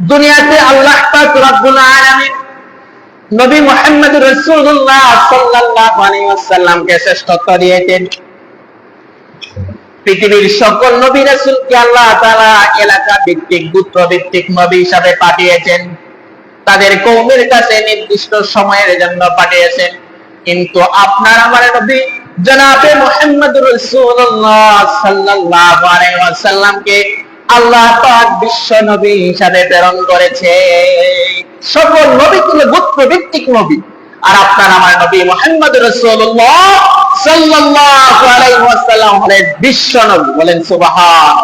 দুনিয়াতে আল্লাহ পাক রব্বুল আলামিন নবী মুহাম্মদ রাসূলুল্লাহ সাল্লাল্লাহু আলাইহি ওয়াসাল্লামকে শ্রেষ্ঠত্ব দিয়েছেন। পৃথিবীর সকল নবী রাসূলকে আল্লাহ তাআলা এলাকা ভিত্তিক গোত্র ভিত্তিক নবী হিসাবে পাঠিয়েছেন, তাদের কওমের কাছে নির্দিষ্ট সময়ের জন্য পাঠিয়েছেন। কিন্তু আপনার আমার নবী জনাবে মুহাম্মদ রাসূলুল্লাহ সাল্লাল্লাহু আলাইহি ওয়াসাল্লামকে আল্লাহ পাক বিশ্ব নবী হিসাবে প্রেরণ করেছে। সকল নবী ছিল গোত্র ভিত্তিক নবী, আর আপনার আমার নবী মুহাম্মদ রাসূলুল্লাহ সাল্লাল্লাহু আলাইহি ওয়াসাল্লাম হলেন বিশ্ব নবী। বলেন সুবহানাল্লাহ।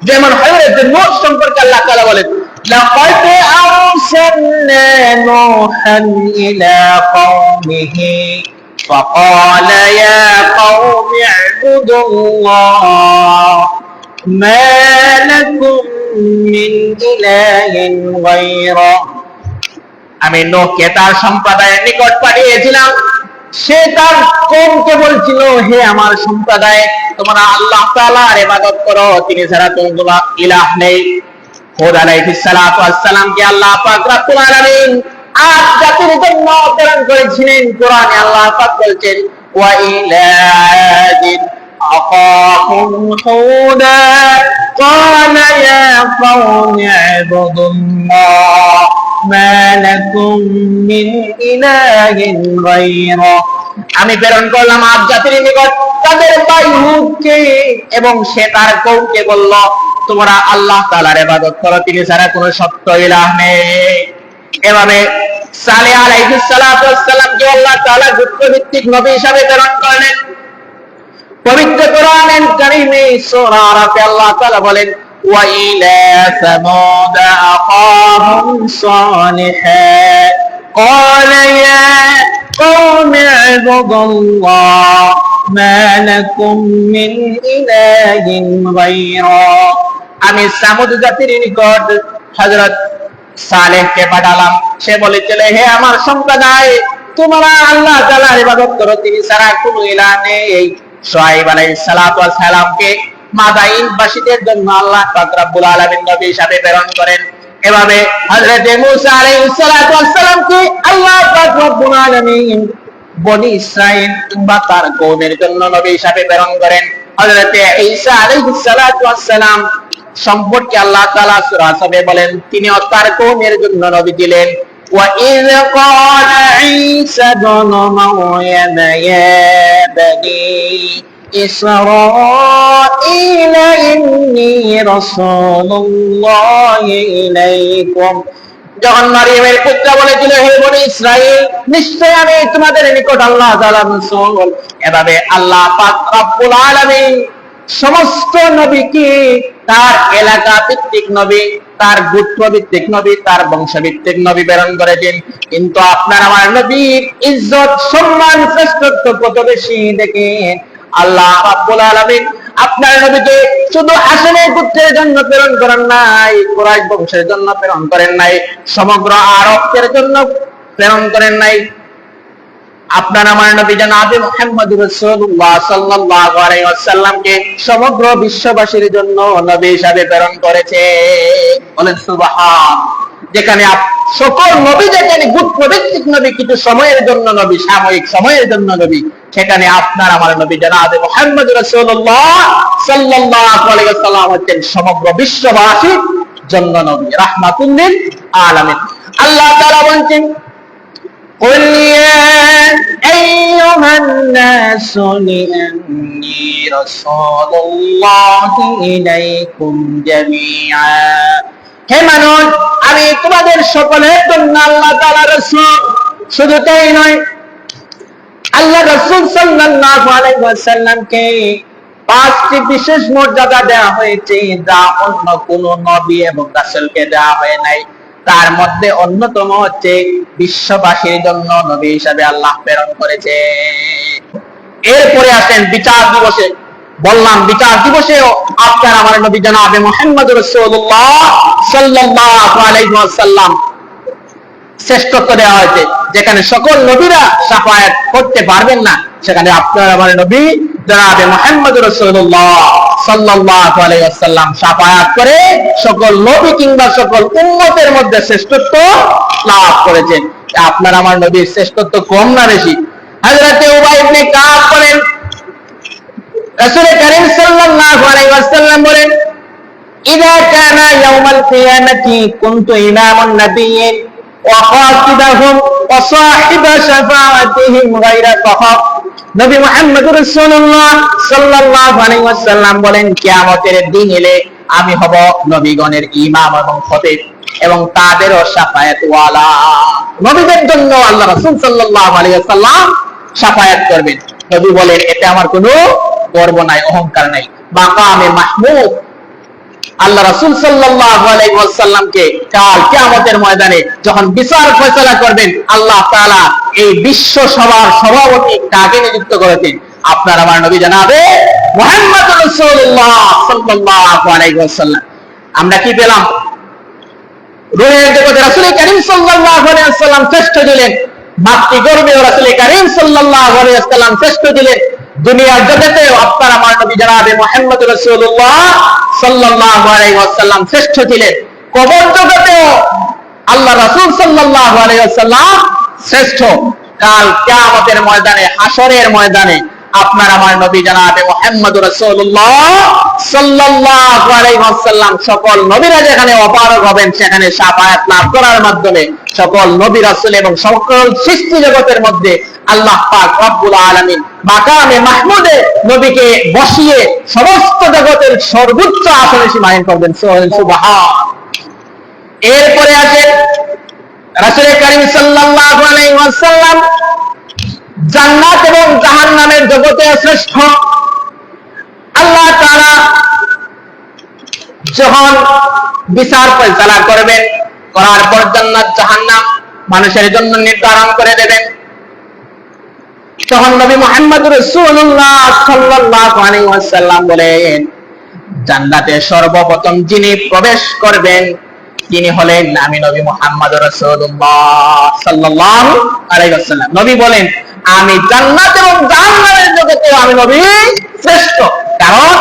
যেমন হযরত নূহ সম্পর্কে আল্লাহ তাআলা বলেন, লাকাদ আরসালনা নূহান ইলা কওমিহি فقال يا قوم اعبدوا الله ما لكم من إله غيره। আমি নূহকে তার সম্প্রদায়ের নিকট পাঠিয়েছিলাম, সে তার কওমকে বলছিল, হে আমার সম্প্রদায়, তোমরা আল্লাহ তাআলার ইবাদত করো, তিনি ছাড়া তোমার ইলাহ নেই। হুদ আলাইহিস সালাতু ওয়াস সালামকে আল্লাহ পাক রব্বুল আলামিন আদ জাতির জন্য প্রেরণ করেছিলেন। কোরআনে আল্লাহ পাক বলছেন, ওয়া ইলা আদিন আখাহুম হুদা ক্বালা ইয়া কওমি ইবুদুল্লাহ মা লাকুম মিন ইলাহিন গায়রা। আমি প্রেরণ করলাম আদ জাতির নিকট তাদের ভাই হুদকে, এবং সে তার কওমকে বলল, তোমরা আল্লাহ তাআলার ইবাদত করো, তিনি ছাড়া কোনো সত্য ইলাহ নেই। এভাবে সালেহ আলাইহিস সালাতু ওয়াস সালামকে আল্লাহ তাআলা গোত্রভিত্তিক নবী হিসেবে প্রেরণ করলেন। পবিত্র কোরআনুল কারীমে সূরা আরাফে আল্লাহ তাআলা বলেন, ওয়া ইলা সামুদ আখাহুম সালিহা ক্বালা ইয়া কওমি ইবুদুল্লাহ মা লাকুম মিন ইলাহিন গায়রা। আমি সামুদ জাতির নিকট হযরত সালেহকে পাঠালাম, সে বলেছিল, হে আমার সম্প্রদায়, তোমরা আল্লাহ তাআলার ইবাদত করো, তিনি ছাড়া কোনো ইলাহ নেই। শুআয়ব আলাইহিস সালাতু ওয়াস সালামকে মাদাইন বাসীদের জন্য আল্লাহ পাক রব্বুল আলামিন নবী হিসেবে প্রেরণ করেন। এভাবে হযরত মূসা আলাইহিস সালাতু ওয়াস সালামকে আল্লাহ পাক রব্বুল আলামিন বনি ইসরাইল বা তার কওমের জন্য নবী হিসেবে প্রেরণ করেন। হযরত ঈসা আলাইহিস সালাতু ওয়াস সালাম সম্পর্কে আল্লাহ তাআলা সূরা সাবে বলেন, তিনি তার কওমের জন্য নবী দিলেন। ওয়া ইয ক্বালা ঈসা ইবনু মারয়াম ইয়া বানি ইসরাঈল ইন্নী রাসূলুল্লাহি ইলাইকুম। যখন মারইয়ামের পুত্র বলেছিল, হে বনি ইসরাইল, নিশ্চয় আমি তোমাদের নিকট আল্লাহ তাআলার রাসূল। এভাবে আল্লাহ পাক রব্বুল আলামিন সমস্ত নবীকে তার এলাকা ভিত্তিক নবী, তার গোত্র ভিত্তিক নবী, তার বংশ ভিত্তিক নবী প্রেরণ করেছেন। কিন্তু আপনার আমার নবীর ইজ্জত, সম্মান, শ্রেষ্ঠত্ব কত বেশি দেখে আল্লাহ রাব্বুল আলামিন আপনার নবীকে শুধু হাসেমের গোত্রের জন্য প্রেরণ করেন নাই, কুরাইশ বংশের জন্য প্রেরণ করেন নাই, সমগ্র আরবদের জন্য প্রেরণ করেন নাই। আপনার আমার নবী জনাবে মুহাম্মদ রাসূলুল্লাহ সাল্লাল্লাহু আলাইহি ওয়াসাল্লামকে সমগ্র বিশ্ববাসীর জন্য নবী হিসেবে প্রেরণ করেছে। বলেন সুবহান। যেখানে সকল নবী, যেখানে গোত্রভিত্তিক নবী কিছু সময়ের জন্য নবী, সাময়িক সময়ের জন্য নবী, সেখানে আপনার আমার নবী জনাবে মুহাম্মদ রাসূলুল্লাহ সাল্লাল্লাহু আলাইহি ওয়াসাল্লাম হচ্ছেন সমগ্র বিশ্ববাসীর জন্য নবী, রাহমাতুল লিল আলামিন। আল্লাহ তাআলা বলেন, قل يا أيها الناس إني رسول الله إليكم جميعا। হে মানুষ, আমি তোমাদের সকলের জন্য আল্লাহ তাআলার রাসূল। শুধু তাই নয়, আল্লাহ রাসূল সাল্লাল্লাহু আলাইহি ওয়াসাল্লামকে 5টি বিশেষ মর্যাদা দেওয়া হয়েছে, যা অন্য কোন নবী এবং রাসূলকে দেওয়া হয় নাই। তার মধ্যে অন্যতম হচ্ছে বিশ্ববাসীর জন্য নবী হিসাবে আল্লাহ প্রেরণ করেছে। এরপরে আসেন বিচার দিবসে। বললাম বিচার দিবসেও আপনার আমার নবী জনাবে মুহাম্মদ রাসূলুল্লাহ সাল্লাল্লাহু আলাইহি ওয়াসাল্লাম শ্রেষ্ঠত্ব দেওয়া হয়েছে। যেখানে সকল নবীরা শাফায়াত করতে পারবেন না, সেখানে আপনার আমার নবী জনাবে মুহাম্মদ রাসূলুল্লাহ সাল্লাল্লাহু আলাইহি ওয়াসাল্লাম শাফায়াত করে সকল নবী কিংবা সকল উম্মতের মধ্যে শ্রেষ্ঠত্ব লাভ করেছেন। আপনার আমার নবীর শ্রেষ্ঠত্ব কম না বেশি? হযরত উবাই ইবনে কাব বলেন, রাসূল কারীম সাল্লাল্লাহু আলাইহি ওয়াসাল্লাম বলেন, ইযা কানা ইয়াউমাল কিয়ামাতি কুনতু ইমামান নাবিয়্যিন ওয়া খাতিবাহুম ওয়া সাহিবা শাফাআতিহিম গায়রা ফাখর। নবী মুহাম্মদ রাসূলুল্লাহ সাল্লাল্লাহু আলাইহি ওয়াসাল্লাম বলেন, কিয়ামতের দিন এলে আমি হব নবীগণের ইমাম এবং খতিব এবং তাদেরও শাফায়াত ওয়ালা। নবীদের জন্য আল্লাহ রাসূল সাল্লাল্লাহু আলাইহি ওয়াসাল্লাম শাফায়াত করবেন। নবী বলেন, এতে আমার কোনো গর্ব নাই, অহংকার নাই। মাকামে মাহমুদ আল্লাহ রাসূল সাল্লাল্লাহু আলাইহি ওয়াসাল্লামকে কাল কিয়ামতের ময়দানে যখন বিচার ফয়সালা করবেন, আল্লাহ তাআলা এই বিশ্ব সভার সভাপতি কাকে নিযুক্ত করেছেন? আপনার আমার নবী জনাবে মুহাম্মদ রাসূলুল্লাহ সাল্লাল্লাহু আলাইহি ওয়াসাল্লাম। আমরা কি পেলাম? রূহের জগতে রাসূল কারীম সাল্লাল্লাহু আলাইহি ওয়াসাল্লাম শ্রেষ্ঠ দিলেন, মাতৃগর্ভে রাসূল কারীম সাল্লাল্লাহু আলাইহি ওয়াসাল্লাম শ্রেষ্ঠ দিলেন, দুনিয়ার জগতে আপনার আমার নবী জনাবে মুহাম্মদ রাসূলুল্লাহ সাল্লাল্লাহু আলাইহি ওয়াসাল্লাম শ্রেষ্ঠ ছিলেন, কবর জগতেও আল্লাহ রাসূল সাল্লাল্লাহু আলাইহি ওয়াসাল্লাম শ্রেষ্ঠ। কাল কিয়ামতের ময়দানে, হাসরের ময়দানে আপনার আমার নবী জনাবে মুহাম্মদ রাসূলুল্লাহ সাল্লাল্লাহু আলাইহি ওয়াসাল্লাম সকল নবীরা যেখানে অপারগ হবেন, সেখানে শাফায়াত লাভ করার মাধ্যমে সকল নবী রাসূল এবং সকল সৃষ্টি জগতের মধ্যে আল্লাহ পাক রব্বুল আলামিন মাকামে মাহমুদে নবীকে বসিয়ে সমস্ত জগতের সর্বোচ্চ আসনে সীমায়িত করবেন। সুবহান। এরপরে আছে রাসূল কারীম সাল্লাল্লাহু আলাইহি ওয়াসাল্লাম জান্নাত এবং জাহান্নামের জগতে শ্রেষ্ঠ। আল্লাহ তাআলা যখন বিচার ফয়সালা করবেন, করার পর জান্নাত জাহান্নাম মানুষের জন্য নির্ধারণ করে দেবেন, তখন নবী মুহাম্মদ রাসূলুল্লাহ সাল্লাল্লাহু আলাইহি ওয়াসাল্লাম বলেন, জান্নাতে সর্বপ্রথম যিনি প্রবেশ করবেন তিনি হলেন আমি নবী মুহাম্মদ রাসূলুল্লাহ সাল্লাল্লাহু আলাইহি ওয়াসাল্লাম। নবী বলেন, আমি জান্নাত এবং জাহান্নামের জগতে আমি নবী শ্রেষ্ঠ, কারণ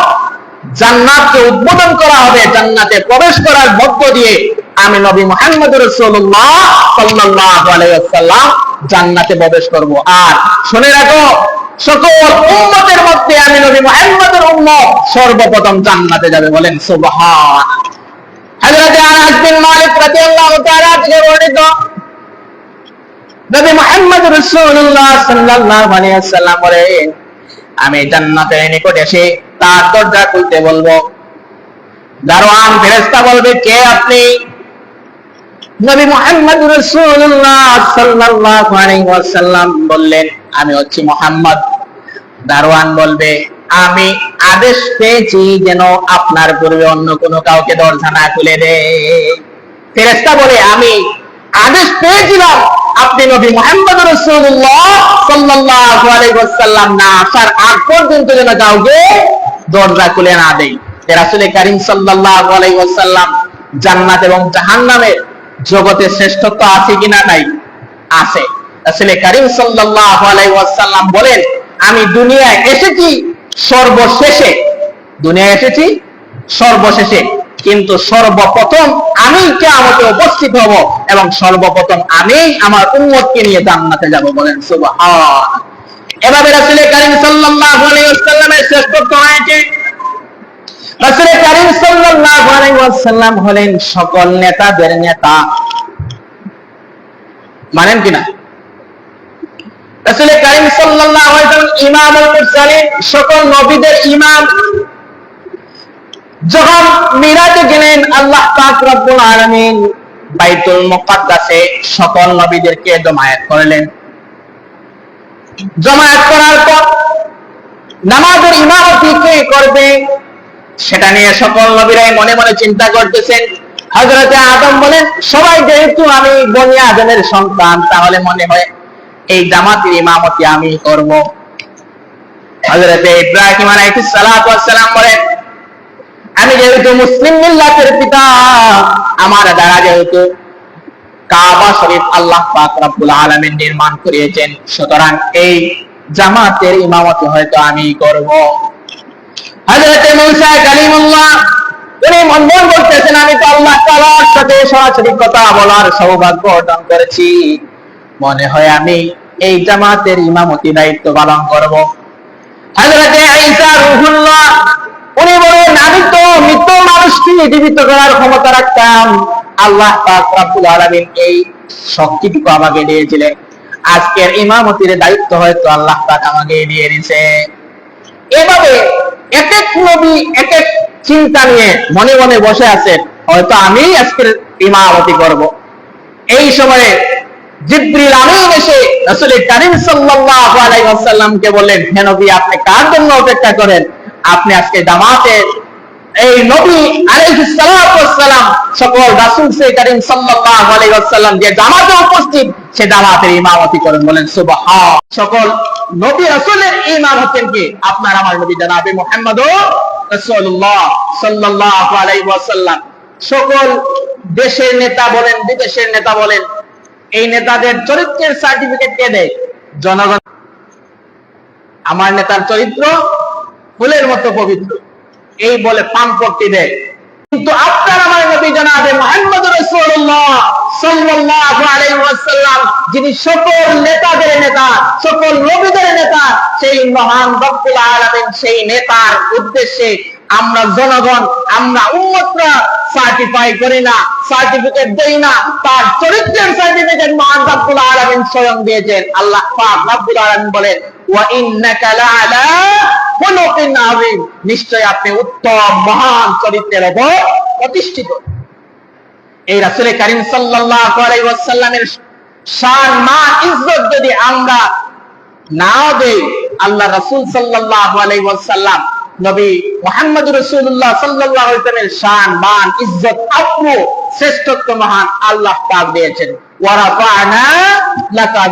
জান্নাতকে উদ্বোধন করা হবে, জান্নাতে প্রবেশ করার মধ্য দিয়ে আমি নবী মুহাম্মদ রাসূলুল্লাহ সাল্লাল্লাহু আলাইহি ওয়াসাল্লাম জান্নাতে প্রবেশ করব। আর শুনে রাখো, সকল উম্মতের মধ্যে আমি নবী মুহাম্মদের উম্মত সর্বপ্রথম জান্নাতে যাবে। বলেন সুবহান। হযরত আনাস বিন মালিক রাদিয়াল্লাহু তাআলা থেকে বর্ণিত, নবী মুহাম্মদ রাসূলুল্লাহ সাল্লাল্লাহু আলাইহি ওয়াসাল্লাম বলেন, আমি জান্নাতের নিকট এসে তার দরজা খুলতে বলবো, দারওয়ান ফেরেশতা বলবে, কে আপনি? নবী মুহাম্মদ রাসূলুল্লাহ সাল্লাল্লাহু আলাইহি ওয়াসাল্লাম বললেন, আমি হচ্ছি মুহাম্মদ। দারওয়ান বলবে, আমি আদেশ পেয়েছি যেন আপনার পূর্বে অন্য কোনো কাউকে দরজা না খুলে দেয়। ফেরেশতা বলে, আমি আদেশ পেয়েছিলাম আপনি নবী মুহাম্মদ রাসূলুল্লাহ সাল্লাল্লাহু আলাইহি ওয়াসাল্লাম না আসার আগ পর্যন্ত যেন কাউকে দরজা খুলে না দেই। রাসূল কারীম সাল্লাল্লাহু আলাইহি ওয়াসাল্লাম জান্নাত এবং জাহান্নামের জগতে শ্রেষ্ঠত্ব আছে কিনা? নাই, আছে। রাসূল কারীম সাল্লাল্লাহু আলাইহি ওয়াসাল্লাম বলেন, আমি দুনিয়ায় এসেছি সর্বশেষে, দুনিয়ায় এসেছি সর্বশেষে, কিন্তু সর্বপ্রথম আমি কিয়ামতে উপস্থিত হব এবং সর্বপ্রথম আমি আমার উম্মতকে নিয়ে জান্নাতে যাব। বলেন সুবহান। এভাবে রাসূল কারীম সাল্লাল্লাহু আলাইহি ওয়াসাল্লামের শ্রেষ্ঠত্ব হয়েছে। রাসূল কারীম সাল্লাল্লাহু আলাইহি ওয়াসাল্লাম হলেন সকল নেতাদের নেতা। মানেন কিনা? রাসূল কারীম সাল্লাল্লাহু আলাইহি ওয়াসাল্লাম ইমামুল মুরসালিন, সকল নবীদের ইমাম। যখন মিরাজে গেলেন, আল্লাহ পাক রব্বুল আলামিন বাইতুল মুকাদ্দাসে সকল নবীদেরকে জমায়েত করলেন। জমায়েত করার পর নামাজের ইমামতি কে করবে সেটা নিয়ে সকল নবীরাই মনে মনে চিন্তা করতেছেন। হযরতে আদম বলেন, সবাই যেহেতু আমি বনি আদমের সন্তান, তাহলে মনে হয় এই জামাতের ইমামতি আমি করব। হযরতে ইব্রাহিম আলাইহিস সালাতু ওয়াস সালাম বলেন, আমি যেহেতু মুসলিম মিল্লাতের পিতা, আমার দ্বারা যেহেতু কাবা শরীফ আল্লাহ পাক রব্বুল আলামিন নির্মাণ করিয়েছেন, সুতরাং এই জামাতের ইমামতি হয়তো আমি করব। হযরত মূসা কালিমুল্লাহ উনি মন করতেছেন, আমি তো আল্লাহ তাআলার সাথে সরাসরি কথা বলার সৌভাগ্য অর্জন করেছি, মনে হয় আমি এই জামাতের ইমামতি দায়িত্ব পালন করব। হযরত ঈসা রূহুল্লাহ উনি বলেন, আমি তো মৃত মানুষকে জীবিত করার ক্ষমতা রাখতাম, আল্লাহ পাক রব্বুল আলামিন এই শক্তিটুকু আমাকে দিয়েছিলেন, আজকের ইমামতির দায়িত্ব হয়তো আল্লাহ পাক আমাকে দিয়ে দিয়েছে। এভাবে এক এক নবী এক এক চিন্তা নিয়ে মনে মনে বসে আছেন, হয়তো আমি আজকের ইমামতি করব। এই সময়ে জিবরিল আমিন এসে রাসূল কারীম সাল্লাল্লাহু আলাইহি ওয়াসাল্লামকে বললেন, হে নবী, আপনি কার জন্য অপেক্ষা করেন? আপনি আজকে জামাতের এই নবী আলাইহিস সালাতু ওয়াস সালাম সকল রাসূল কারীম সাল্লাল্লাহু আলাইহি ওয়াসাল্লাম যে জামাতে উপস্থিত সে জামাতের ইমামতি করেন। বলেন সুবহান। সকল নবী রাসূলের ইমাম হচ্ছেন কি? আপনার আমার নবী জনাবে মুহাম্মদুর রাসূলুল্লাহ সাল্লাল্লাহু আলাইহি ওয়াসাল্লাম। সকল দেশের নেতা বলেন, বিদেশের নেতা বলেন, এই নেতাদের চরিত্রের সার্টিফিকেট কে দেয়? জনগণ। আমার নেতার চরিত্র ফুলের মতো পবিত্র, এই বলে পাম্পটি দেয়। কিন্তু আপনার আমার নবী জনাবে মুহাম্মদুর রাসূলুল্লাহ সাল্লাল্লাহু আলাইহি ওয়াসাল্লাম, যিনি সকল নেতাদের নেতা, সকল নবীদের নেতা, সেই মহান রব্বুল আলামিন সেই নেতার উদ্দেশ্যে আমরা জনগণ, আমরা উম্মতরা সার্টিফাই করি না, সার্টিফিকেট দেই না, তার চরিত্রের সার্টিফিকেট মহান রব্বুল আলামিন স্বয়ং দিয়েছেন। আল্লাহ পাক রব্বুল আলামিন বলেন, ওয়া ইন্নাকা লাআলা খুলুকিন আযীম, নিশ্চয় আপনি উত্তম মহান চরিত্রের উপর প্রতিষ্ঠিত। এই রাসূল কারীম সাল্লাল্লাহু আলাইহি ওয়াসাল্লামের শান মান ইজ্জত যদি আমরা না দেই, আল্লাহ রাসূল সাল্লাল্লাহু আলাইহি ওয়াসাল্লাম নবী মুহাম্মদুর রাসূলুল্লাহ সাল্লাল্লাহু আলাইহি ওয়াসাল্লামের শান মান ইজ্জত আপু শ্রেষ্ঠত্ব মহান আল্লাহ পাক দিয়েছেন। ওয়া রাফা'না লাকা